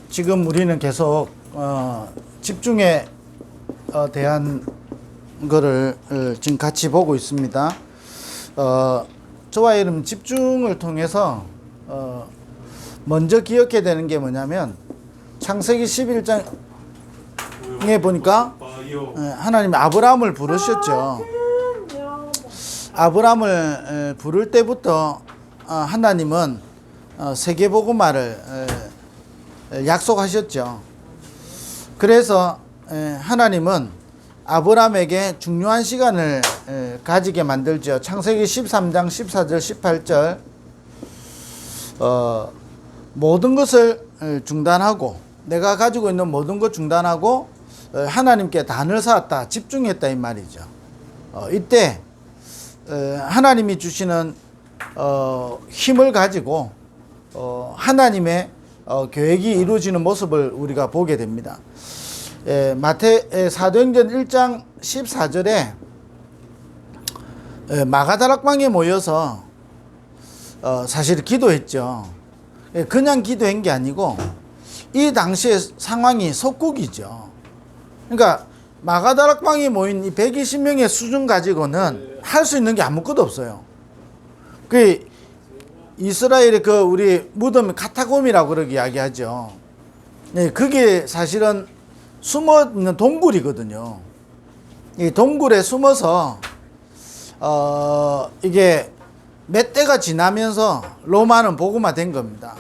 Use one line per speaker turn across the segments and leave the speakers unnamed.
지금 우리는 계속 집중에 대한 거를 지금 같이 보고 있습니다. 저와 여러분 집중을 통해서 먼저 기억해야 되는 게 뭐냐면 창세기 11장에 보니까 하나님이 아브라함을 부르셨죠. 아브라함을 부를 때부터 하나님은 세계복음화를 약속하셨죠. 그래서 하나님은 아브라함에게 중요한 시간을 가지게 만들죠. 창세기 13장 14절 18절 모든 것을 중단하고 내가 가지고 있는 모든 것 중단하고 하나님께 단을 쌓았다, 집중했다 이 말이죠. 이때 하나님이 주시는 힘을 가지고 하나님의 계획이 이루어지는 모습을 우리가 보게 됩니다. 사도행전 1장 14절에 마가다락방에 모여서 사실 기도했죠. 그냥 기도한 게 아니고 이 당시의 상황이 속국이죠. 그러니까 마가다락방에 모인 이 120명의 수준 가지고는 할 수 있는 게 아무것도 없어요. 그 이스라엘의 그 우리 무덤 카타콤이라고 그렇게 이야기하죠. 그게 사실은 숨어 있는 동굴이거든요. 이 동굴에 숨어서 이게 몇 대가 지나면서 로마는 복음화된 겁니다.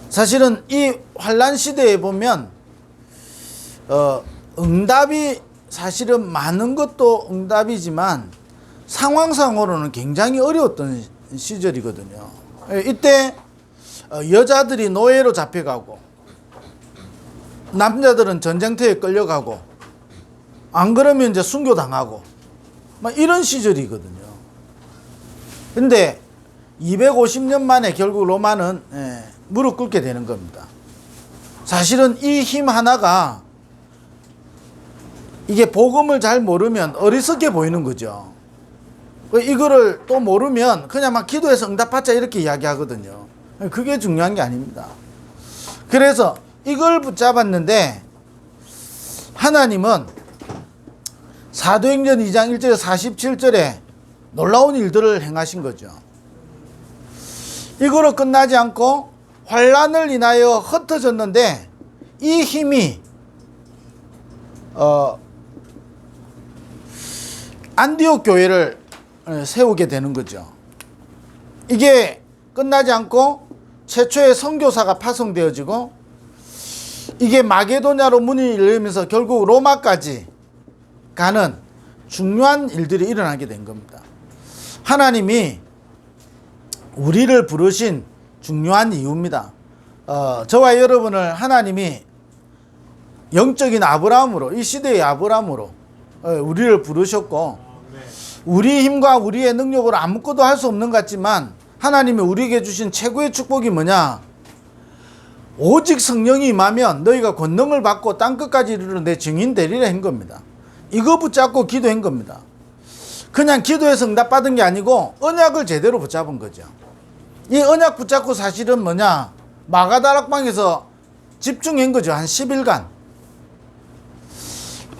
사실은 이 환란 시대에 보면 응답이 사실은 많은 것도 응답이지만 상황상으로는 굉장히 어려웠던 시절이거든요. 이때 여자들이 노예로 잡혀가고 남자들은 전쟁터에 끌려가고 안 그러면 이제 순교당하고 막 이런 시절이거든요. 근데 250년 만에 결국 로마는 무릎 꿇게 되는 겁니다. 사실은 이 힘 하나가 이게 복음을 잘 모르면 어리석게 보이는 거죠. 이거를 또 모르면 그냥 막 기도해서 응답받자 이렇게 이야기하거든요. 그게 중요한 게 아닙니다. 그래서 이걸 붙잡았는데 하나님은 사도행전 2장 1절 47절에 놀라운 일들을 행하신 거죠. 이거로 끝나지 않고 환란을 인하여 흩어졌는데 이 힘이 안디옥 교회를 세우게 되는 거죠. 이게 끝나지 않고 최초의 선교사가 파송되어지고 이게 마게도냐로 문이 열리면서 결국 로마까지 가는 중요한 일들이 일어나게 된 겁니다. 하나님이 우리를 부르신 중요한 이유입니다. 저와 여러분을 하나님이 영적인 아브라함으로, 이 시대의 아브라함으로 우리를 부르셨고 우리 힘과 우리의 능력으로 아무것도 할 수 없는 것 같지만 하나님이 우리에게 주신 최고의 축복이 뭐냐? 오직 성령이 임하면 너희가 권능을 받고 땅끝까지 이르러 내 증인 되리라 한 겁니다. 이거 붙잡고 기도한 겁니다. 그냥 기도해서 응답받은 게 아니고 언약을 제대로 붙잡은 거죠. 이 언약 붙잡고 사실은 뭐냐? 마가다락방에서 집중한 거죠. 한 10일간.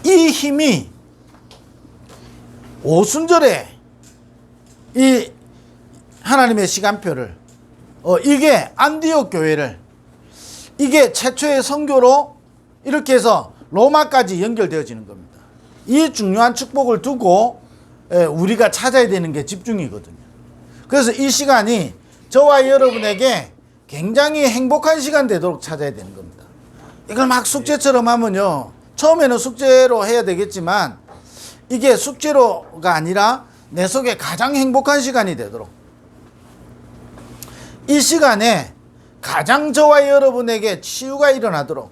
이 힘이 오순절에 이 하나님의 시간표를 이게 안디옥 교회를 이게 최초의 선교로 이렇게 해서 로마까지 연결되어지는 겁니다. 이 중요한 축복을 두고 우리가 찾아야 되는 게 집중이거든요. 그래서 이 시간이 저와 여러분에게 굉장히 행복한 시간 되도록 찾아야 되는 겁니다. 이걸 막 숙제처럼 하면요, 처음에는 숙제로 해야 되겠지만 이게 숙제로가 아니라 내 속에 가장 행복한 시간이 되도록 이 시간에 가장 저와 여러분에게 치유가 일어나도록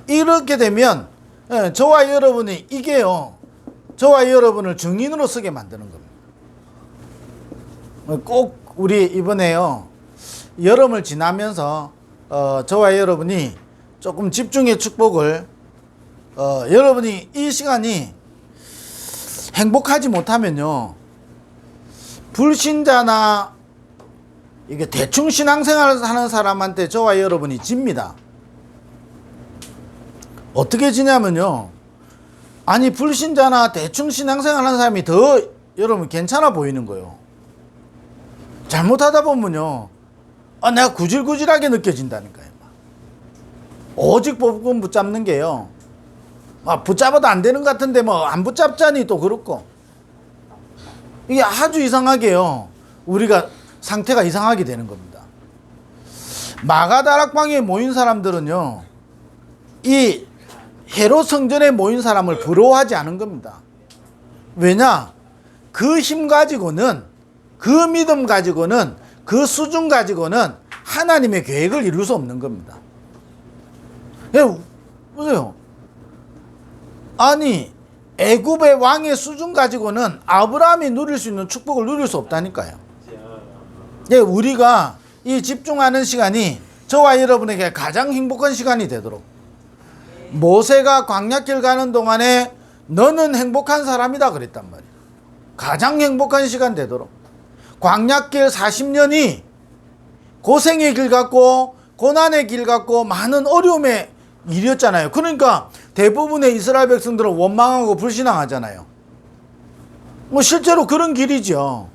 이렇게 되면 저와 여러분이 이게요, 저와 여러분을 증인으로 서게 만드는 겁니다. 꼭 우리 이번에요, 여름을 지나면서 저와 여러분이 조금 집중의 축복을 여러분이 이 시간이 행복하지 못하면요, 불신자나 이게 대충 신앙생활을 하는 사람한테 저와 여러분이 집니다. 어떻게 지냐면요. 아니 불신자나 대충 신앙생활 하는 사람이 더 여러분 괜찮아 보이는 거예요. 잘못하다 보면요. 내가 구질구질하게 느껴진다니까요. 오직 법은 붙잡는 게요. 붙잡아도 안 되는 것 같은데 뭐 안 붙잡자니 또 그렇고. 이게 아주 이상하게요. 우리가 상태가 이상하게 되는 겁니다. 마가다락방에 모인 사람들은요. 이 헤롯 성전에 모인 사람을 부러워하지 않은 겁니다. 왜냐? 그 힘 가지고는, 그 믿음 가지고는, 그 수준 가지고는 하나님의 계획을 이룰 수 없는 겁니다. 보세요. 아니 애굽의 왕의 수준 가지고는 아브라함이 누릴 수 있는 축복을 누릴 수 없다니까요. 우리가 이 집중하는 시간이 저와 여러분에게 가장 행복한 시간이 되도록, 모세가 광야길 가는 동안에 너는 행복한 사람이다 그랬단 말이에요. 가장 행복한 시간 되도록. 광야길 40년이 고생의 길 같고 고난의 길 같고 많은 어려움의 일이었잖아요. 그러니까 대부분의 이스라엘 백성들은 원망하고 불신앙하잖아요. 실제로 그런 길이죠.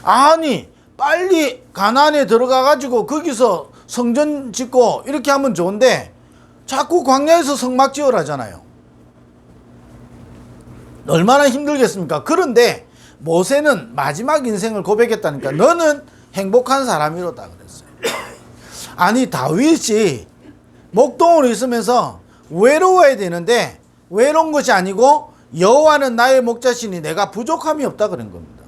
아니 빨리 가나안에 들어가 가지고 거기서 성전 짓고 이렇게 하면 좋은데 자꾸 광야에서 성막 지으라잖아요. 얼마나 힘들겠습니까? 그런데 모세는 마지막 인생을 고백했다니까. 너는 행복한 사람이로다 그랬어요. 아니 다윗이 목동으로 있으면서 외로워야 되는데 외로운 것이 아니고 여호와는 나의 목자시니 내가 부족함이 없다 그런 겁니다.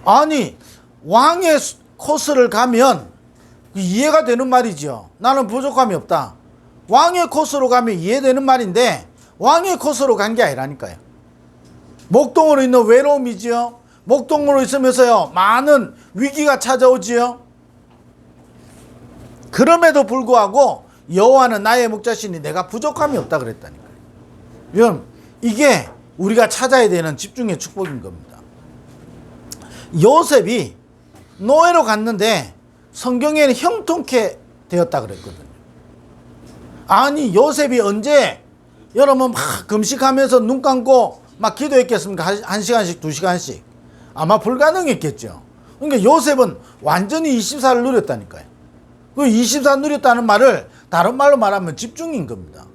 아니 왕의 코스를 가면 이해가 되는 말이죠. 나는 부족함이 없다. 왕의 코스로 가면 이해되는 말인데 왕의 코스로 간 게 아니라니까요. 목동으로 있는 외로움이지요. 목동으로 있으면서요 많은 위기가 찾아오지요. 그럼에도 불구하고 여호와는 나의 목자시니 내가 부족함이 없다 그랬다니까요. 여러분 이게 우리가 찾아야 되는 집중의 축복인 겁니다. 요셉이 노예로 갔는데 성경에는 형통케 되었다 그랬거든요. 아니 요셉이 언제 여러분 막 금식하면서 눈 감고 막 기도했겠습니까? 1시간씩 2시간씩 아마 불가능했겠죠. 그러니까 요셉은 완전히 24를 누렸다니까요. 그 24 누렸다는 말을 다른 말로 말하면 집중인 겁니다.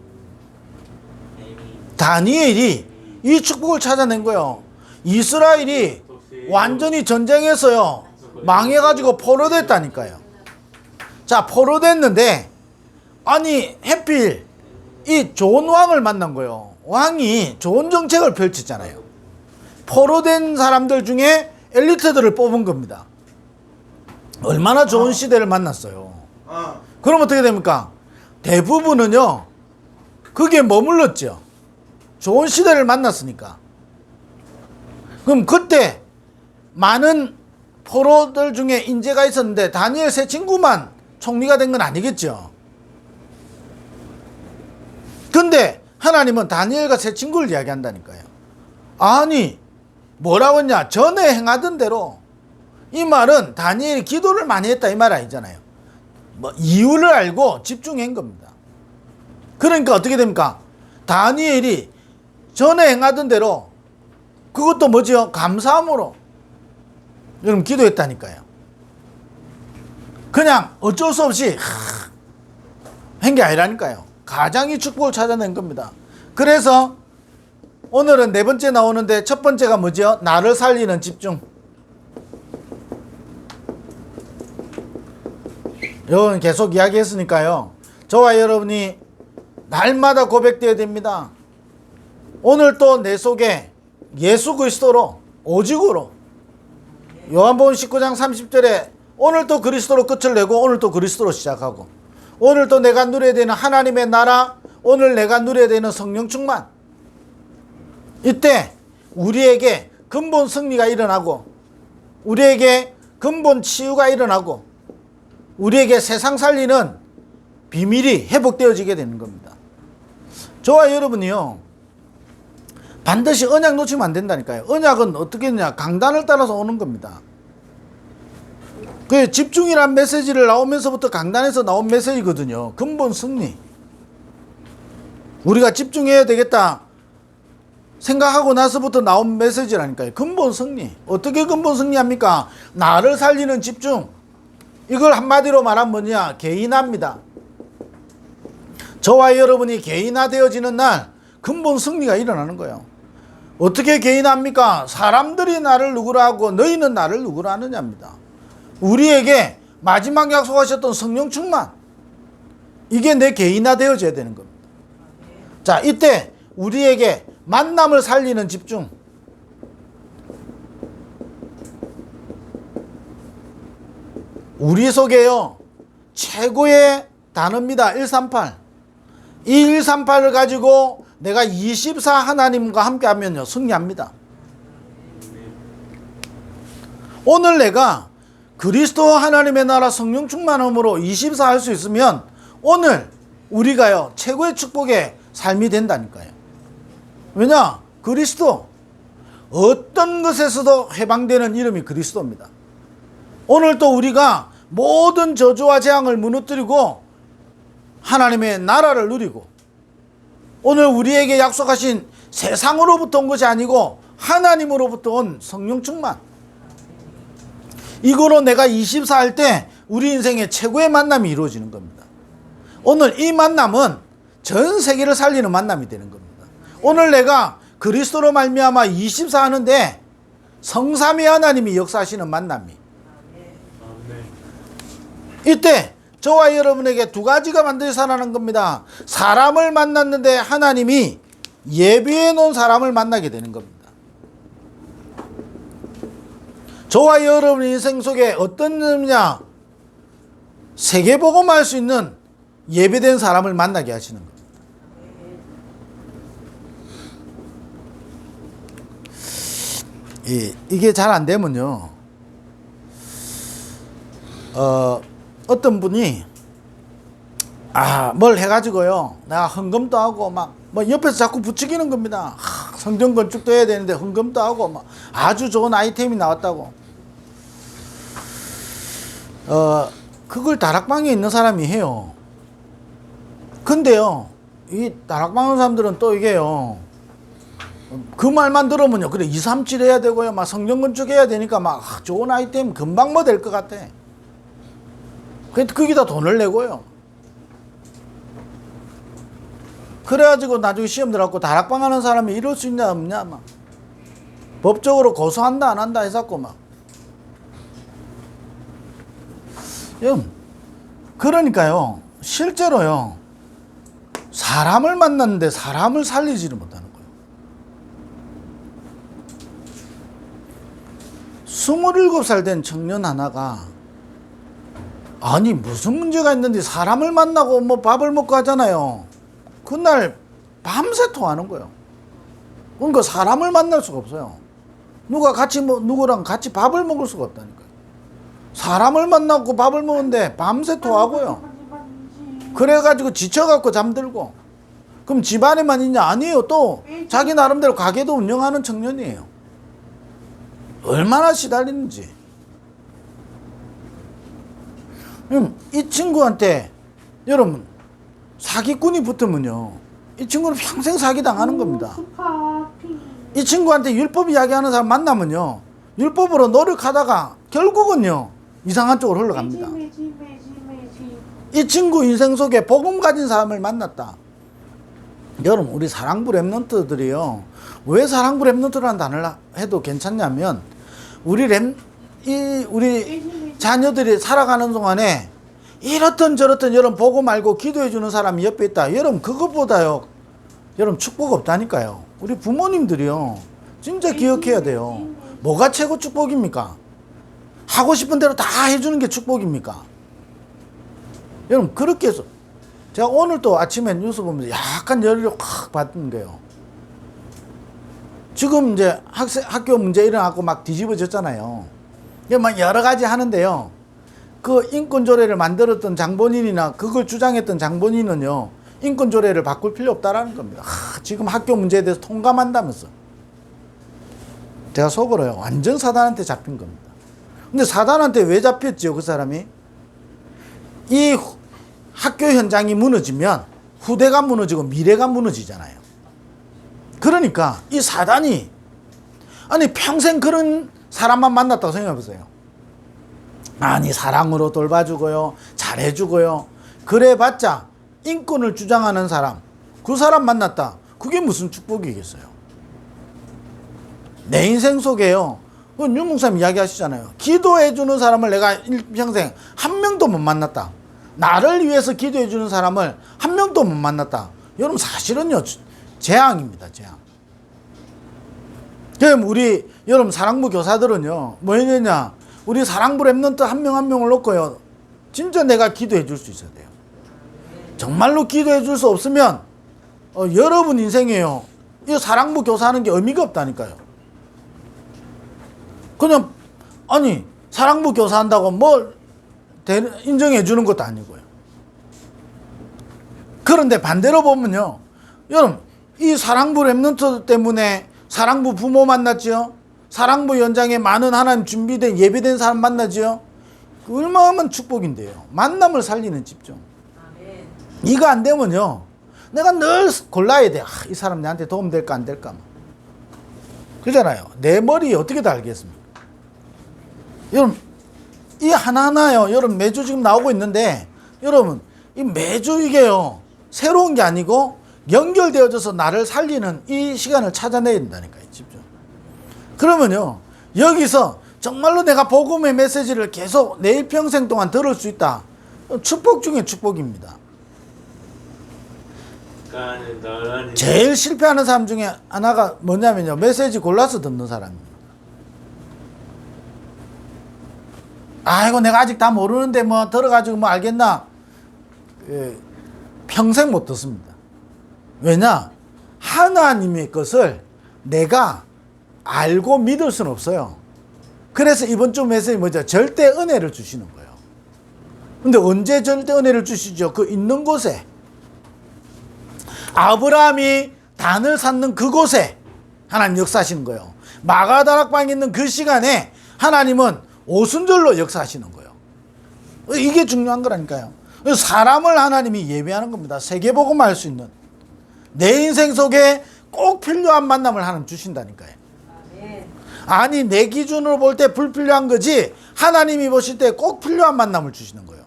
다니엘이 이 축복을 찾아낸 거예요. 이스라엘이 완전히 전쟁에서요 망해가지고 포로됐다니까요. 자 포로됐는데 아니 해필 이 좋은 왕을 만난 거예요. 왕이 좋은 정책을 펼쳤잖아요. 포로된 사람들 중에 엘리트들을 뽑은 겁니다. 얼마나 좋은 시대를 만났어요. 그럼 어떻게 됩니까? 대부분은요 그게 머물렀죠. 좋은 시대를 만났으니까. 그럼 그때 많은 포로들 중에 인재가 있었는데 다니엘 세 친구만 총리가 된 건 아니겠죠. 근데 하나님은 다니엘과 세 친구를 이야기한다니까요. 아니 뭐라고 했냐? 전에 행하던 대로. 이 말은 다니엘이 기도를 많이 했다 이 말 아니잖아요. 뭐 이유를 알고 집중한 겁니다. 그러니까 어떻게 됩니까? 다니엘이 전에 행하던 대로 그것도 뭐지요? 감사함으로 여러분 기도했다니까요. 그냥 어쩔 수 없이 한 게 아니라니까요. 가장 이 축복을 찾아낸 겁니다. 그래서 오늘은 네 번째 나오는데 첫 번째가 뭐죠? 나를 살리는 집중. 여러분 계속 이야기했으니까요. 저와 여러분이 날마다 고백되어야 됩니다. 오늘 또 내 속에 예수 그리스도로 오직으로 요한복음 19장 30절에 오늘 또 그리스도로 끝을 내고 오늘 또 그리스도로 시작하고 오늘 또 내가 누려야 되는 하나님의 나라, 오늘 내가 누려야 되는 성령 충만. 이때 우리에게 근본 승리가 일어나고 우리에게 근본 치유가 일어나고 우리에게 세상 살리는 비밀이 회복되어지게 되는 겁니다. 저와 여러분이요 반드시 언약 놓치면 안 된다니까요. 언약은 어떻게 했냐? 강단을 따라서 오는 겁니다. 그 집중이란 메시지를 나오면서부터 강단에서 나온 메시지거든요. 근본 승리. 우리가 집중해야 되겠다 생각하고 나서부터 나온 메시지라니까요. 근본 승리. 어떻게 근본 승리합니까? 나를 살리는 집중. 이걸 한마디로 말하면 뭐냐? 개인화입니다. 저와 여러분이 개인화되어지는 날 근본 승리가 일어나는 거예요. 어떻게 개인화합니까? 사람들이 나를 누구라 하고 너희는 나를 누구라 하느냐입니다. 우리에게 마지막 약속하셨던 성령 충만, 이게 내 개인화되어져야 되는 겁니다. 자, 이때 우리에게 만남을 살리는 집중. 우리 속에요, 최고의 단어입니다. 138. 이 138을 가지고 내가 24 하나님과 함께 하면요, 승리합니다. 오늘 내가 그리스도 하나님의 나라 성령 충만함으로 24 할 수 있으면 오늘 우리가요, 최고의 축복의 삶이 된다니까요. 왜냐? 그리스도. 어떤 것에서도 해방되는 이름이 그리스도입니다. 오늘 또 우리가 모든 저주와 재앙을 무너뜨리고 하나님의 나라를 누리고, 오늘 우리에게 약속하신 세상으로부터 온 것이 아니고 하나님으로부터 온 성령 충만, 이거로 내가 24 할 때 우리 인생의 최고의 만남이 이루어지는 겁니다. 오늘 이 만남은 전 세계를 살리는 만남이 되는 겁니다. 오늘 내가 그리스도로 말미암아 24 하는데 성삼위 하나님이 역사하시는 만남이, 이때 저와 여러분에게 두 가지가 반드시 살아나는 겁니다. 사람을 만났는데 하나님이 예비해 놓은 사람을 만나게 되는 겁니다. 저와 여러분 인생 속에 어떤 점이냐? 세계복음할 수 있는 예배된 사람을 만나게 하시는 겁니다. 이게 잘 안 되면요, 어떤 분이 뭘 해가지고요, 내가 헌금도 하고 막 뭐 옆에서 자꾸 부추기는 겁니다. 성전 건축도 해야 되는데 헌금도 하고 막 아주 좋은 아이템이 나왔다고. 그걸 다락방에 있는 사람이 해요. 근데요, 이 다락방 하는 사람들은 또 이게요, 그 말만 들으면요, 그래 2, 3, 7 해야 되고요, 막 성전 건축해야 되니까 막 좋은 아이템 금방 뭐 될 것 같아. 거기다 돈을 내고요. 그래가지고 나중에 시험 들어갖고 다락방 하는 사람이 이럴 수 있냐 없냐, 막 법적으로 고소한다 안 한다 해갖고 막. 그러니까요, 실제로요, 사람을 만났는데 사람을 살리지를 못하는 거예요. 27살 된 청년 하나가, 아니 무슨 문제가 있는데 사람을 만나고 뭐 밥을 먹고 하잖아요. 그날 밤새 통하는 거예요. 그러니까 사람을 만날 수가 없어요. 누구랑 같이 밥을 먹을 수가 없다니까요. 사람을 만나고 밥을 먹는데 밤새 토하고요. 그래가지고 지쳐갖고 잠들고. 그럼 집안에만 있냐? 아니에요. 또 자기 나름대로 가게도 운영하는 청년이에요. 얼마나 시달리는지. 이 친구한테 여러분 사기꾼이 붙으면요, 이 친구는 평생 사기당하는 겁니다. 이 친구한테 율법 이야기하는 사람 만나면요, 율법으로 노력하다가 결국은요 이상한 쪽으로 흘러갑니다. 이 친구 인생 속에 복음 가진 사람을 만났다. 여러분, 우리 사랑부 랩런트들이요, 왜 사랑부 랩런트라는 단어를 해도 괜찮냐면, 우리 자녀들이 살아가는 동안에 이렇든 저렇든 여러분 복음 알고 기도해 주는 사람이 옆에 있다. 여러분 그것보다요, 여러분 축복 없다니까요. 우리 부모님들이요, 진짜 기억해야 돼요. 뭐가 최고 축복입니까? 하고 싶은 대로 다 해주는 게 축복입니까? 여러분 그렇게 해서 제가 오늘 또 아침에 뉴스 보면서 약간 열을 확 받은 거예요. 지금 이제 학교 문제 일어나고 막 뒤집어졌잖아요. 막 여러 가지 하는데요, 그 인권조례를 만들었던 장본인이나 그걸 주장했던 장본인은요, 인권조례를 바꿀 필요 없다라는 겁니다. 지금 학교 문제에 대해서 통감한다면서. 제가 속으로요, 완전 사단한테 잡힌 겁니다. 근데 사단한테 왜 잡혔죠, 그 사람이? 이 학교 현장이 무너지면 후대가 무너지고 미래가 무너지잖아요. 그러니까 이 사단이 아니 평생 그런 사람만 만났다고 생각해보세요. 아니 사랑으로 돌봐주고요, 잘해주고요, 그래봤자 인권을 주장하는 사람, 그 사람 만났다. 그게 무슨 축복이겠어요? 내 인생 속에요, 윤목사님 이야기하시잖아요. 기도해주는 사람을 내가 일평생 한 명도 못 만났다. 나를 위해서 기도해주는 사람을 한 명도 못 만났다. 여러분 사실은요 재앙입니다. 재앙. 그럼 우리 여러분 사랑부 교사들은요 뭐 했느냐, 우리 사랑부 랩런트 한 명 한 명을 놓고요 진짜 내가 기도해 줄 수 있어야 돼요. 정말로 기도해 줄 수 없으면 여러분 인생에요 이 사랑부 교사하는 게 의미가 없다니까요. 그냥 아니 사랑부 교사한다고 뭘 인정해 주는 것도 아니고요. 그런데 반대로 보면요, 여러분 이 사랑부 랩런트 때문에 사랑부 부모 만났지요. 사랑부 연장에 많은 하나님 준비된 예배된 사람 만나지요. 얼마나 축복인데요. 만남을 살리는 집중. 이거 안 되면요 내가 늘 골라야 돼. 이 사람 나한테 도움 될까 안 될까. 그러잖아요. 내 머리에 어떻게 다 알겠습니까? 여러분 이 하나하나요 여러분 매주 지금 나오고 있는데, 여러분 이 매주 이게요 새로운 게 아니고 연결되어져서 나를 살리는 이 시간을 찾아내야 된다니까요. 집중. 그러면요 여기서 정말로 내가 복음의 메시지를 계속 내 일평생 동안 들을 수 있다. 축복 중에 축복입니다. 제일 실패하는 사람 중에 하나가 뭐냐면요, 메시지 골라서 듣는 사람입니다. 아이고 내가 아직 다 모르는데 뭐 들어가지고 뭐 알겠나. 평생 못 듣습니다. 왜냐, 하나님의 것을 내가 알고 믿을 수는 없어요. 그래서 이번 주 메시지 뭐죠? 절대 은혜를 주시는 거예요. 근데 언제 절대 은혜를 주시죠? 그 있는 곳에, 아브라함이 단을 샀는 그곳에 하나님 역사하시는 거예요. 마가다락방에 있는 그 시간에 하나님은 오순절로 역사하시는 거예요. 이게 중요한 거라니까요. 사람을 하나님이 예배하는 겁니다. 세계복음 할 수 있는 내 인생 속에 꼭 필요한 만남을 하나님 주신다니까요. 아니 내 기준으로 볼 때 불필요한 거지 하나님이 보실 때 꼭 필요한 만남을 주시는 거예요.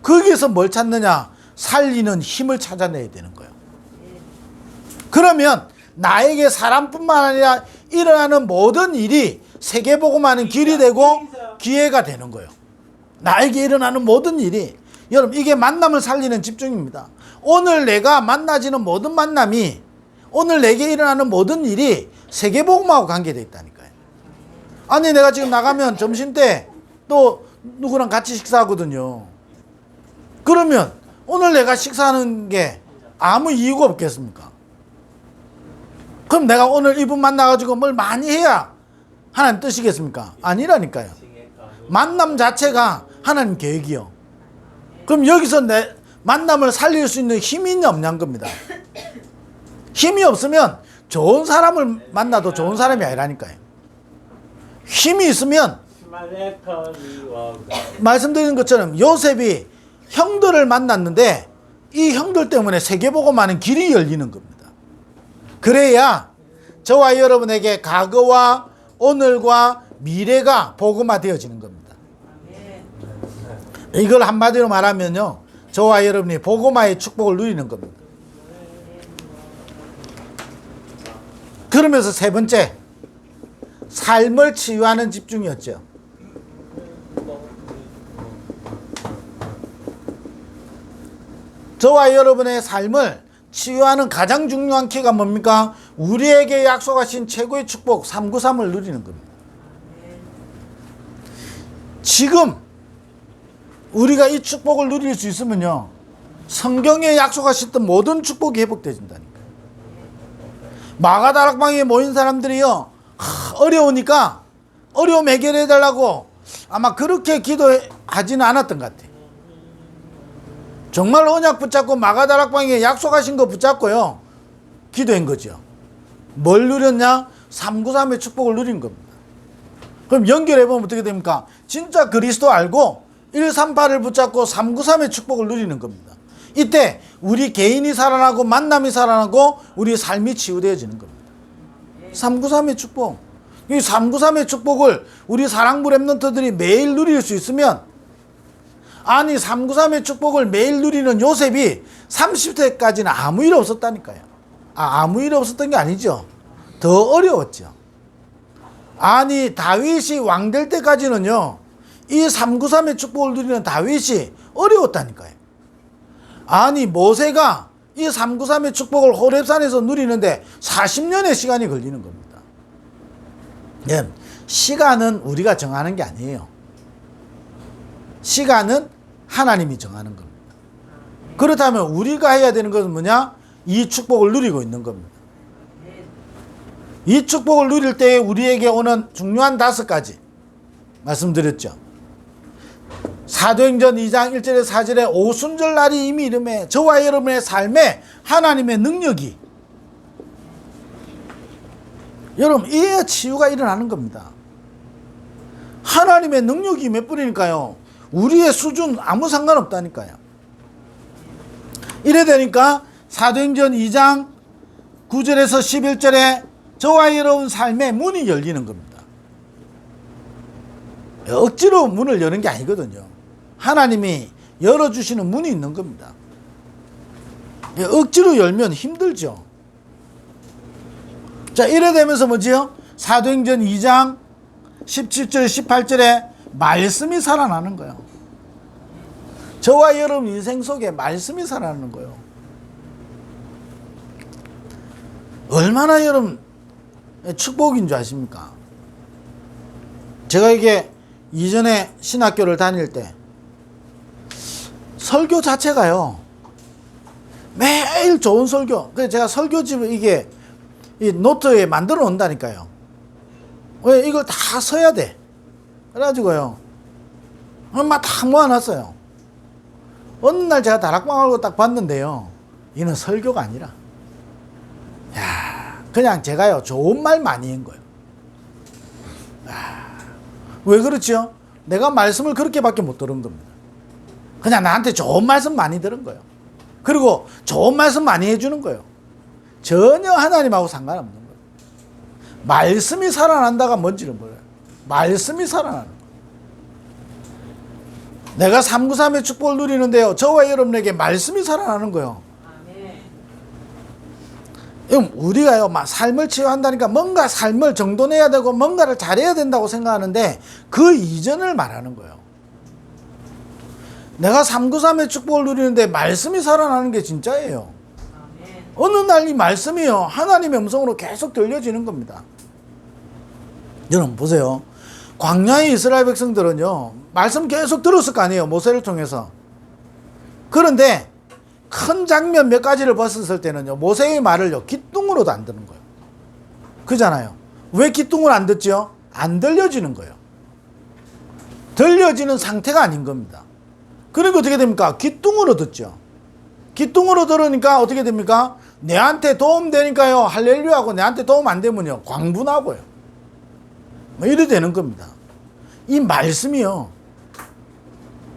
거기에서 뭘 찾느냐? 살리는 힘을 찾아내야 되는 거예요. 그러면 나에게 사람뿐만 아니라 일어나는 모든 일이 세계복음하는 길이 되고 기회가 되는 거예요. 나에게 일어나는 모든 일이, 여러분 이게 만남을 살리는 집중입니다. 오늘 내가 만나지는 모든 만남이, 오늘 내게 일어나는 모든 일이 세계복음하고 관계되어 있다니까요. 아니 내가 지금 나가면 점심때 또 누구랑 같이 식사하거든요. 그러면 오늘 내가 식사하는 게 아무 이유가 없겠습니까? 그럼 내가 오늘 이분 만나가지고 뭘 많이 해야 하나님 뜻이겠습니까? 아니라니까요. 만남 자체가 하나님 계획이요. 그럼 여기서 내 만남을 살릴 수 있는 힘이 있냐 없냐는 겁니다. 힘이 없으면 좋은 사람을 만나도 좋은 사람이 아니라니까요. 힘이 있으면 말씀드린 것처럼 요셉이 형들을 만났는데 이 형들 때문에 세계복음하는 길이 열리는 겁니다. 그래야 저와 여러분에게 과거와 오늘과 미래가 복음화 되어지는 겁니다. 이걸 한마디로 말하면요, 저와 여러분이 복음화의 축복을 누리는 겁니다. 그러면서 세 번째, 삶을 치유하는 집중이었죠. 저와 여러분의 삶을 치유하는 가장 중요한 키가 뭡니까? 우리에게 약속하신 최고의 축복 393을 누리는 겁니다. 지금 우리가 이 축복을 누릴 수 있으면요, 성경에 약속하셨던 모든 축복이 회복되진다니까요. 마가다락방에 모인 사람들이요, 어려우니까 어려움 해결해 달라고 아마 그렇게 기도하지는 않았던 것 같아요. 정말 언약 붙잡고 마가다락방에 약속하신 거 붙잡고요 기도한 거죠. 뭘 누렸냐? 393의 축복을 누린 겁니다. 그럼 연결해보면 어떻게 됩니까? 진짜 그리스도 알고 138을 붙잡고 393의 축복을 누리는 겁니다. 이때 우리 개인이 살아나고 만남이 살아나고 우리 삶이 치유되어지는 겁니다. 393의 축복. 이 393의 축복을 우리 사랑부 렘넌트들이 매일 누릴 수 있으면, 아니 393의 축복을 매일 누리는 요셉이 30세까지는 아무 일 없었다니까요. 아무 일 없었던 게 아니죠. 더 어려웠죠. 아니 다윗이 왕 될 때까지는요, 이 393의 축복을 누리는 다윗이 어려웠다니까요. 아니 모세가 이 393의 축복을 호렙산에서 누리는데 40년의 시간이 걸리는 겁니다. 네, 시간은 우리가 정하는 게 아니에요. 시간은 하나님이 정하는 겁니다. 그렇다면 우리가 해야 되는 것은 뭐냐? 이 축복을 누리고 있는 겁니다. 이 축복을 누릴 때에 우리에게 오는 중요한 5가지 말씀드렸죠. 사도행전 2장 1절에 4절에 오순절 날이 이미 이름에 저와 여러분의 삶에 하나님의 능력이, 여러분 이에 치유가 일어나는 겁니다. 하나님의 능력이 몇 분이니까요, 우리의 수준 아무 상관없다니까요. 이래 되니까 사도행전 2장 9절에서 11절에 저와 여러분 삶의 문이 열리는 겁니다. 억지로 문을 여는 게 아니거든요. 하나님이 열어주시는 문이 있는 겁니다. 억지로 열면 힘들죠. 자, 이래 되면서 뭐지요? 사도행전 2장 17절 18절에 말씀이 살아나는 거예요. 저와 여러분 인생 속에 말씀이 살아나는 거예요. 얼마나 여러분 축복인 줄 아십니까? 제가 이게 이전에 신학교를 다닐 때 설교 자체가요, 매일 좋은 설교. 그래서 제가 설교집을 이게 이 노트에 만들어 놓는다니까요. 왜 이걸 다 써야 돼. 그래가지고요, 막 다 모아놨어요. 어느 날 제가 다락방을 하고 딱 봤는데요, 이는 설교가 아니라, 그냥 제가요 좋은 말 많이 한 거예요. 왜 그렇죠? 내가 말씀을 그렇게밖에 못 들은 겁니다. 그냥 나한테 좋은 말씀 많이 들은 거예요. 그리고 좋은 말씀 많이 해주는 거예요. 전혀 하나님하고 상관없는 거예요. 말씀이 살아난다가 뭔지를 몰라요. 말씀이 살아나는 거예요. 내가 393의 축복을 누리는데요, 저와 여러분에게 말씀이 살아나는 거예요. 우리가요, 막 삶을 치유한다니까 뭔가 삶을 정돈해야 되고 뭔가를 잘해야 된다고 생각하는데 그 이전을 말하는 거예요. 내가 393의 축복을 누리는데 말씀이 살아나는 게 진짜예요. 어느 날 이 말씀이요, 하나님의 음성으로 계속 들려지는 겁니다. 여러분 보세요. 광야의 이스라엘 백성들은요, 말씀 계속 들었을 거 아니에요, 모세를 통해서. 그런데 큰 장면 몇 가지를 봤었을 때는요, 모세의 말을요 귓등으로도 안 듣는 거예요. 그잖아요. 왜 귓등으로 안 듣죠? 안 들려지는 거예요. 들려지는 상태가 아닌 겁니다. 그러니까 어떻게 됩니까? 귓등으로 듣죠. 귓등으로 들으니까 어떻게 됩니까? 내한테 도움 되니까요 할렐루야하고, 내한테 도움 안 되면요 광분하고요, 뭐 이래 되는 겁니다. 이 말씀이요,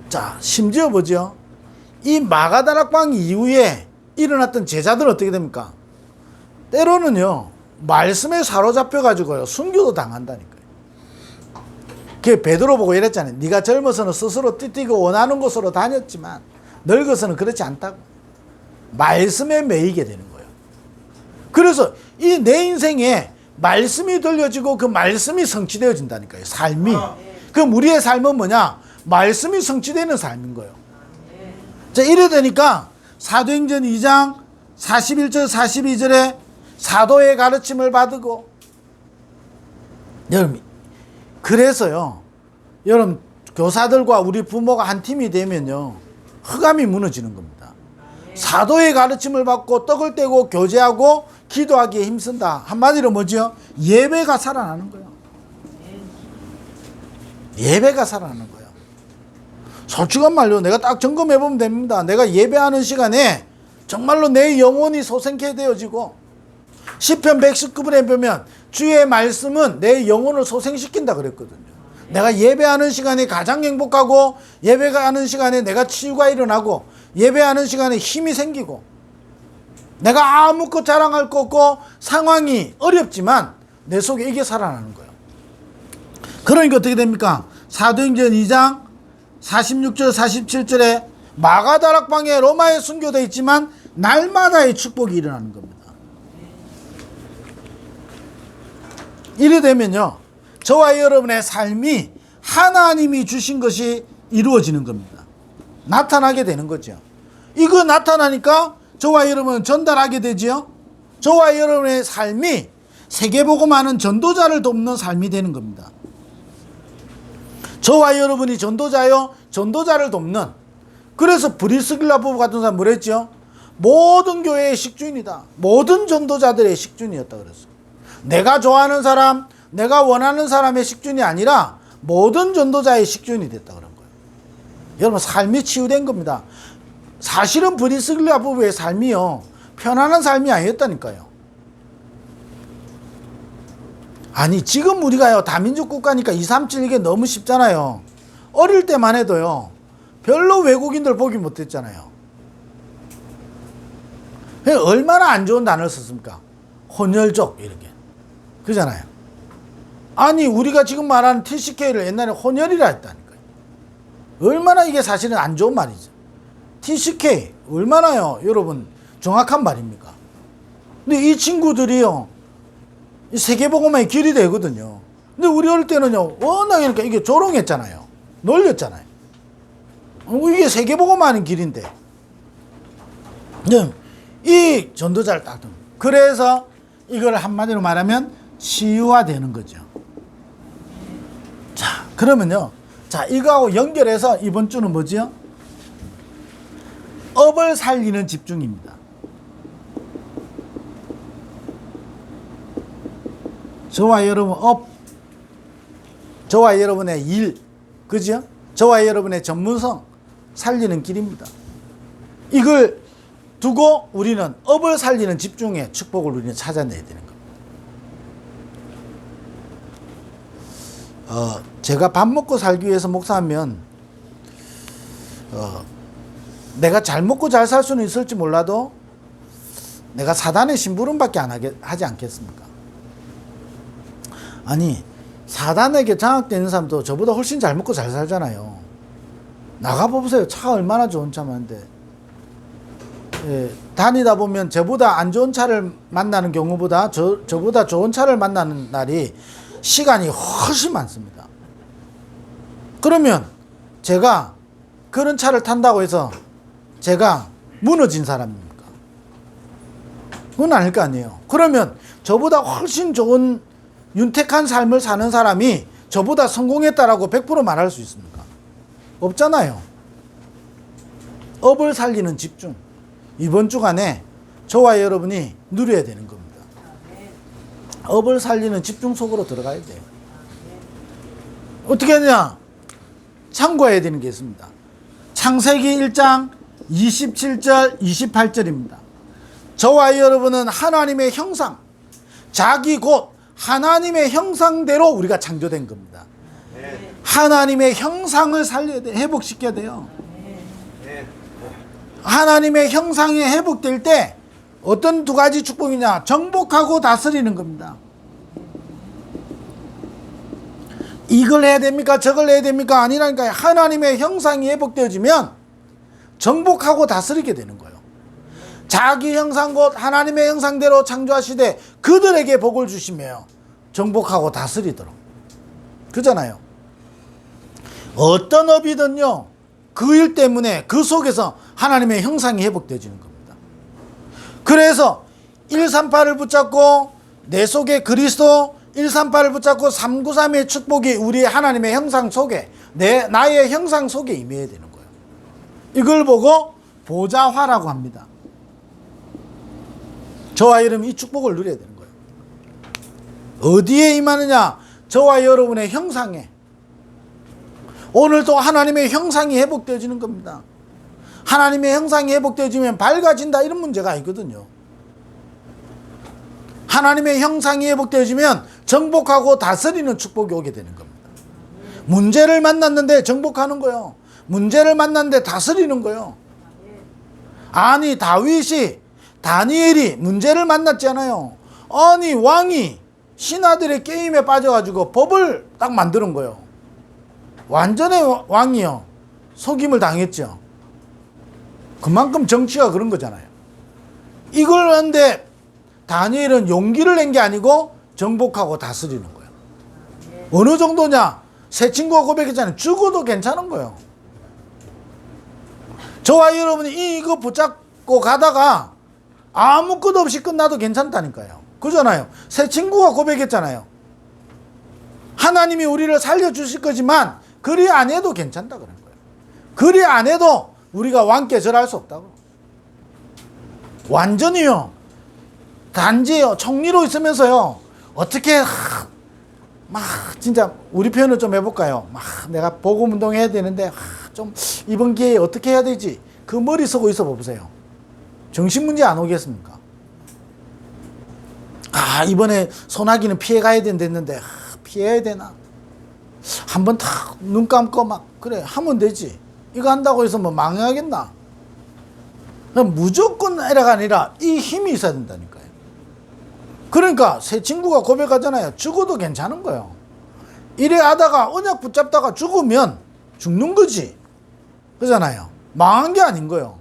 자 심지어 보죠, 이 마가다락방 이후에 일어났던 제자들은 어떻게 됩니까? 때로는요 말씀에 사로잡혀 가지고요 순교도 당한다니까요. 그 베드로 보고 이랬잖아요. 네가 젊어서는 스스로 뛰뛰고 원하는 곳으로 다녔지만 늙어서는 그렇지 않다고. 말씀에 매이게 되는 거예요. 그래서 이 내 인생에 말씀이 들려지고 그 말씀이 성취되어진다니까요. 삶이. 그럼 우리의 삶은 뭐냐? 말씀이 성취되는 삶인 거예요. 자, 이래 되니까 사도행전 2장 41절 42절에 사도의 가르침을 받고, 여러분 그래서요, 여러분 교사들과 우리 부모가 한 팀이 되면요 흑암이 무너지는 겁니다. 사도의 가르침을 받고 떡을 떼고 교제하고 기도하기에 힘쓴다. 한마디로 뭐죠? 예배가 살아나는 거예요. 예배가 살아나는 거예요. 솔직한 말로 내가 딱 점검해 보면 됩니다. 내가 예배하는 시간에 정말로 내 영혼이 소생케 되어지고, 시편 119편에 보면 주의 말씀은 내 영혼을 소생시킨다 그랬거든요. 내가 예배하는 시간에 가장 행복하고, 예배하는 시간에 내가 치유가 일어나고, 예배하는 시간에 힘이 생기고, 내가 아무것도 자랑할 거 없고 상황이 어렵지만 내 속에 이게 살아나는 거예요. 그러니까 어떻게 됩니까? 사도행전 2장 46절 47절에 마가다락방에 로마에 순교되어 있지만 날마다의 축복이 일어나는 겁니다. 이래 되면요, 저와 여러분의 삶이 하나님이 주신 것이 이루어지는 겁니다. 나타나게 되는 거죠. 이거 나타나니까 저와 여러분은 전달하게 되지요. 저와 여러분의 삶이 세계복음하는 전도자를 돕는 삶이 되는 겁니다. 저와 여러분이 전도자요, 전도자를 돕는. 그래서 브리스길라 부부 같은 사람 뭐랬죠? 모든 교회의 식주인이다. 모든 전도자들의 식주인이었다 그랬어요. 내가 좋아하는 사람, 내가 원하는 사람의 식주인이 아니라 모든 전도자의 식주인이 됐다 그런 거예요. 여러분, 삶이 치유된 겁니다. 사실은 브리스길라 부부의 삶이요, 편안한 삶이 아니었다니까요. 아니, 지금 우리가요, 다민족 국가니까 237 이게 너무 쉽잖아요. 어릴 때만 해도요, 별로 외국인들 보기 못했잖아요. 얼마나 안 좋은 단어를 썼습니까? 혼혈족, 이렇게. 그잖아요. 아니, 우리가 지금 말하는 TCK를 옛날에 혼혈이라 했다니까요. 얼마나 이게 사실은 안 좋은 말이죠. TCK, 얼마나요, 여러분, 정확한 말입니까? 근데 이 친구들이요, 세계복음의 길이 되거든요. 근데 우리 어릴 때는요, 워낙 이렇게 이게 조롱했잖아요. 놀렸잖아요. 이게 세계복음하는 길인데. 이 전도자를 딱 듭니다. 그래서 이걸 한마디로 말하면 치유화되는 거죠. 자, 그러면요. 자, 이거하고 연결해서 이번 주는 뭐지요? 업을 살리는 집중입니다. 저와 여러분 업, 저와 여러분의 일, 그죠? 저와 여러분의 전문성 살리는 길입니다. 이걸 두고 우리는 업을 살리는 집중의 축복을 우리는 찾아내야 되는 겁니다. 제가 밥 먹고 살기 위해서 목사하면 내가 잘 먹고 잘 살 수는 있을지 몰라도 내가 사단의 심부름밖에 하지 않겠습니까? 아니, 사단에게 장악되는 사람도 저보다 훨씬 잘 먹고 잘 살잖아요. 나가보세요. 차가 얼마나 좋은 차 많은데. 예, 다니다 보면 저보다 안 좋은 차를 만나는 경우보다 저보다 좋은 차를 만나는 날이 시간이 훨씬 많습니다. 그러면 제가 그런 차를 탄다고 해서 제가 무너진 사람입니까? 그건 아닐 거 아니에요. 그러면 저보다 훨씬 좋은 윤택한 삶을 사는 사람이 저보다 성공했다라고 100% 말할 수 있습니까? 없잖아요. 업을 살리는 집중. 이번 주간에 저와 여러분이 누려야 되는 겁니다. 업을 살리는 집중 속으로 들어가야 돼요. 어떻게 하냐? 참고해야 되는 게 있습니다. 창세기 1장 27절 28절입니다. 저와 여러분은 하나님의 형상, 자기 곧 하나님의 형상대로 우리가 창조된 겁니다. 하나님의 형상을 살려야 돼. 회복시켜야 돼요. 하나님의 형상이 회복될 때 어떤 두 가지 축복이냐? 정복하고 다스리는 겁니다. 이걸 해야 됩니까? 저걸 해야 됩니까? 아니라니까요. 하나님의 형상이 회복되어지면 정복하고 다스리게 되는 거예요. 자기 형상 곧 하나님의 형상대로 창조하시되 그들에게 복을 주시며 정복하고 다스리도록. 그잖아요. 어떤 업이든요, 그 일 때문에 그 속에서 하나님의 형상이 회복되어지는 겁니다. 그래서 138을 붙잡고 내 속에 그리스도, 138을 붙잡고 393의 축복이 우리 하나님의 형상 속에, 나의 형상 속에 임해야 되는 거예요. 이걸 보고 보좌화라고 합니다. 저와 여러분이 이 축복을 누려야 되는 거예요. 어디에 임하느냐? 저와 여러분의 형상에. 오늘도 하나님의 형상이 회복되어지는 겁니다. 하나님의 형상이 회복되어지면 밝아진다, 이런 문제가 아니거든요. 하나님의 형상이 회복되어지면 정복하고 다스리는 축복이 오게 되는 겁니다. 문제를 만났는데 정복하는 거요. 문제를 만났는데 다스리는 거요. 아니 다니엘이 문제를 만났잖아요. 아니 왕이 신하들의 게임에 빠져가지고 법을 딱 만드는 거요. 완전히 왕이요. 속임을 당했죠. 그만큼 정치가 그런 거잖아요. 이걸 하는데 다니엘은 용기를 낸 게 아니고 정복하고 다스리는 거예요. 어느 정도냐? 새 친구가 고백했잖아요. 죽어도 괜찮은 거예요. 저와 여러분이 이거 붙잡고 가다가 아무 것 없이 끝나도 괜찮다니까요. 그잖아요. 새 친구가 고백했잖아요. 하나님이 우리를 살려주실 거지만 그리 안 해도 괜찮다 그런 거예요. 그리 안 해도 우리가 왕께 절할 수 없다고. 완전히요. 단지요. 총리로 있으면서요. 어떻게 막 진짜 우리 표현을 좀 해볼까요? 막 내가 복음 운동해야 되는데 좀 이번 기회에 어떻게 해야 되지? 그 머리 쓰고 있어 보세요. 정신문제 안 오겠습니까? 이번에 소나기는 피해가야 된댔는데 피해야 되나? 한번 탁 눈 감고 막 그래 하면 되지. 이거 한다고 해서 뭐 망하겠나? 무조건 에라가 아니라 이 힘이 있어야 된다니까요. 그러니까 새 친구가 고백하잖아요. 죽어도 괜찮은 거예요. 이래 하다가 언약 붙잡다가 죽으면 죽는 거지. 그잖아요. 망한 게 아닌 거예요.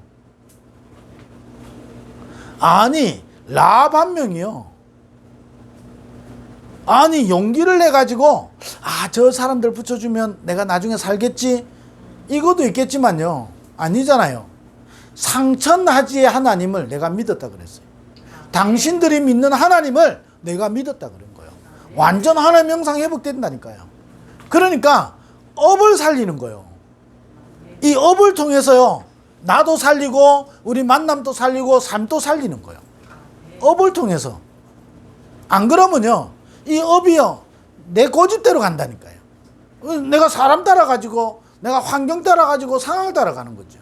아니 라합 한 명이요. 아니 용기를 내가지고 저 사람들 붙여주면 내가 나중에 살겠지. 이것도 있겠지만요. 아니잖아요. 상천하지의 하나님을 내가 믿었다 그랬어요. 당신들이 믿는 하나님을 내가 믿었다 그런 거예요. 완전 하나님 형상 회복된다니까요. 그러니까 업을 살리는 거예요. 이 업을 통해서요. 나도 살리고 우리 만남도 살리고 삶도 살리는 거예요. 업을 통해서. 안 그러면요. 이 업이요. 내 고집대로 간다니까요. 내가 사람 따라가지고 내가 환경 따라가지고 상황을 따라가는 거죠.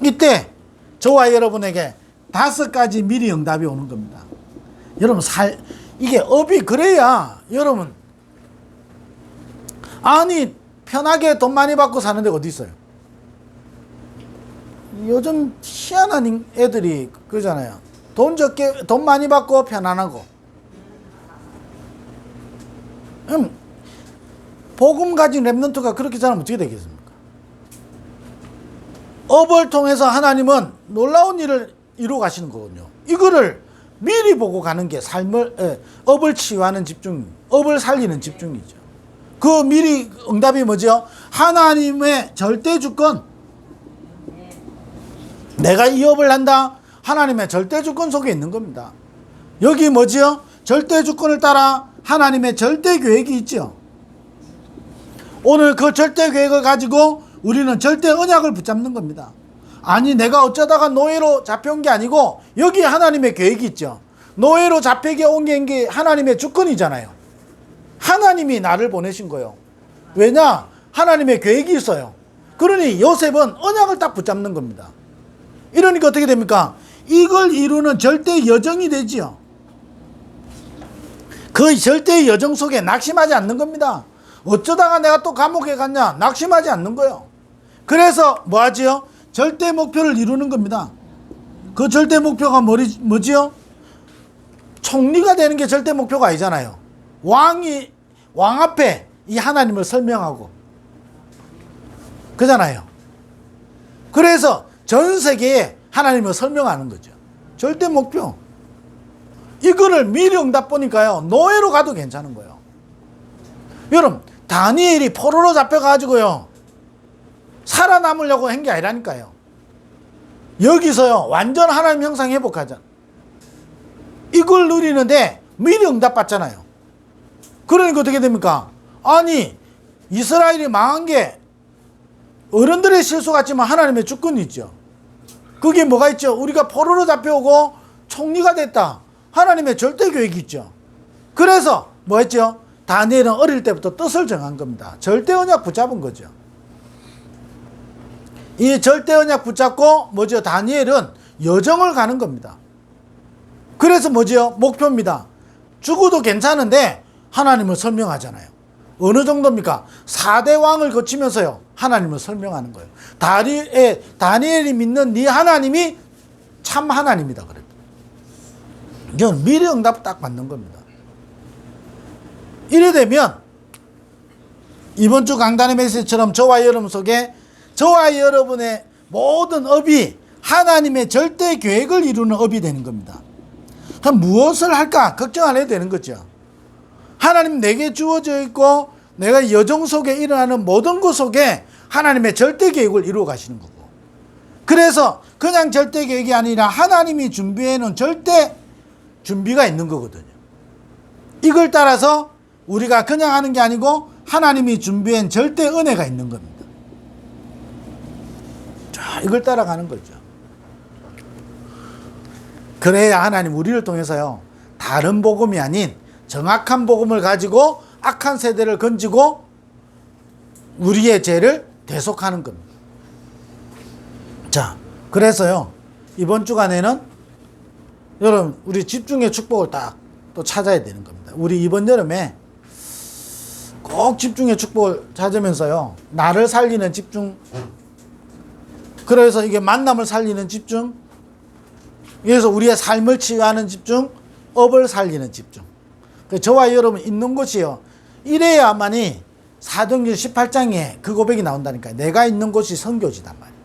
이때 저와 여러분에게 5가지 미리 응답이 오는 겁니다. 여러분 이게 업이 그래야 여러분 아니 편하게 돈 많이 받고 사는 데가 어디 있어요? 요즘 희한한 애들이 그러잖아요. 돈 많이 받고 편안하고. 복음 가진 랩런트가 그렇게 살면 어떻게 되겠습니까? 업을 통해서 하나님은 놀라운 일을 이루어 가시는 거거든요. 이거를 미리 보고 가는 게 업을 치유하는 집중, 업을 살리는 집중이죠. 그 미리 응답이 뭐죠? 하나님의 절대 주권. 내가 이 업을 한다. 하나님의 절대 주권 속에 있는 겁니다. 여기 뭐지요? 절대 주권을 따라 하나님의 절대 계획이 있죠. 오늘 그 절대 계획을 가지고 우리는 절대 언약을 붙잡는 겁니다. 아니 내가 어쩌다가 노예로 잡혀온 게 아니고 여기 하나님의 계획이 있죠. 노예로 잡히게 온 게 하나님의 주권이잖아요. 하나님이 나를 보내신 거예요. 왜냐? 하나님의 계획이 있어요. 그러니 요셉은 언약을 딱 붙잡는 겁니다. 이러니까 어떻게 됩니까? 이걸 이루는 절대 여정이 되지요. 그 절대의 여정 속에 낙심하지 않는 겁니다. 어쩌다가 내가 또 감옥에 갔냐? 낙심하지 않는 거예요. 그래서 뭐 하지요? 절대 목표를 이루는 겁니다. 그 절대 목표가 뭐지요? 총리가 되는 게 절대 목표가 아니잖아요. 왕 앞에 이 하나님을 설명하고 그잖아요. 그래서 전 세계에 하나님을 설명하는 거죠. 절대 목표. 이거를 미리 응답 보니까요. 노예로 가도 괜찮은 거예요. 여러분 다니엘이 포로로 잡혀가지고요. 살아남으려고 한 게 아니라니까요. 여기서요. 완전 하나님 형상 회복하자. 이걸 누리는데 미리 응답 받잖아요. 그러니까 어떻게 됩니까? 아니 이스라엘이 망한 게 어른들의 실수 같지만 하나님의 주권이 있죠. 그게 뭐가 있죠? 우리가 포로로 잡혀오고 총리가 됐다. 하나님의 절대 계획이 있죠. 그래서 뭐 했죠? 다니엘은 어릴 때부터 뜻을 정한 겁니다. 절대 언약 붙잡은 거죠. 이 절대 언약 붙잡고 다니엘은 여정을 가는 겁니다. 그래서 목표입니다. 죽어도 괜찮은데 하나님을 설명하잖아요. 어느 정도입니까? 4대 왕을 거치면서요 하나님을 설명하는 거예요. 다니엘이 믿는 네 하나님이 참 하나님이다 그랬다. 이건 미래 응답 딱 받는 겁니다. 이래 되면 이번 주 강단의 메시지처럼 저와 여러분 속에 저와 여러분의 모든 업이 하나님의 절대 계획을 이루는 업이 되는 겁니다. 그럼 무엇을 할까 걱정 안 해도 되는 거죠. 하나님 내게 주어져 있고 내가 여정 속에 일어나는 모든 것 속에 하나님의 절대 계획을 이루어 가시는 거고, 그래서 그냥 절대 계획이 아니라 하나님이 준비해 놓은 절대 준비가 있는 거거든요. 이걸 따라서 우리가 그냥 하는 게 아니고 하나님이 준비한 절대 은혜가 있는 겁니다. 자, 이걸 따라가는 거죠. 그래야 하나님 우리를 통해서요 다른 복음이 아닌 정확한 복음을 가지고 악한 세대를 건지고 우리의 죄를 대속하는 겁니다. 자, 그래서요 이번 주간에는 여러분 우리 집중의 축복을 딱 또 찾아야 되는 겁니다. 우리 이번 여름에 꼭 집중의 축복을 찾으면서요 나를 살리는 집중, 그래서 이게 만남을 살리는 집중, 그래서 우리의 삶을 치유하는 집중, 업을 살리는 집중. 저와 여러분 있는 곳이요 이래야만이 사도행전 18장에 그 고백이 나온다니까요. 내가 있는 곳이 선교지단 말이에요.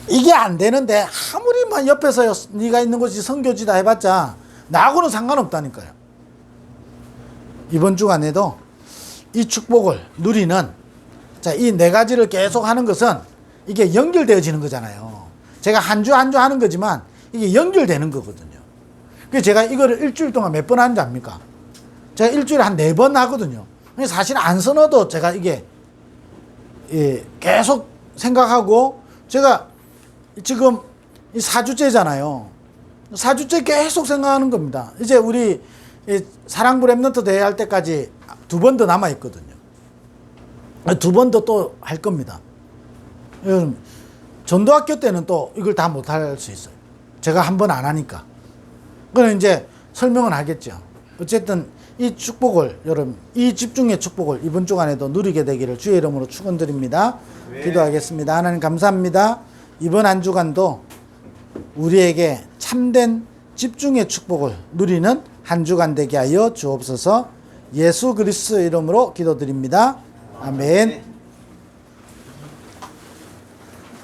이게 안 되는데 아무리 옆에서 네가 있는 곳이 선교지다 해봤자 나하고는 상관없다니까요. 이번 주간에도 이 축복을 누리는, 자, 이 네 가지를 계속 하는 것은 이게 연결되어지는 거잖아요. 제가 한 주 한 주 하는 거지만 이게 연결되는 거거든요. 그래서 제가 이거를 일주일 동안 몇 번 하는지 압니까? 제가 일주일에 한 4번 하거든요. 사실 안 써놔도 제가 이게 계속 생각하고, 제가 지금 4주째잖아요. 4주째 계속 생각하는 겁니다. 이제 우리 사랑부 랩런트 대회 할 때까지 2번 더 남아있거든요. 2번 더 또 할 겁니다. 전도학교 때는 또 이걸 다 못할 수 있어요. 제가 한 번 안 하니까. 그건 이제 설명은 하겠죠. 어쨌든 이 축복을, 여러분, 이 집중의 축복을 이번 주간에도 누리게 되기를 주의 이름으로 축원드립니다. 네. 기도하겠습니다. 하나님 감사합니다. 이번 한 주간도 우리에게 참된 집중의 축복을 누리는 한 주간 되게 하여 주옵소서. 예수 그리스도의 이름으로 기도드립니다. 아멘.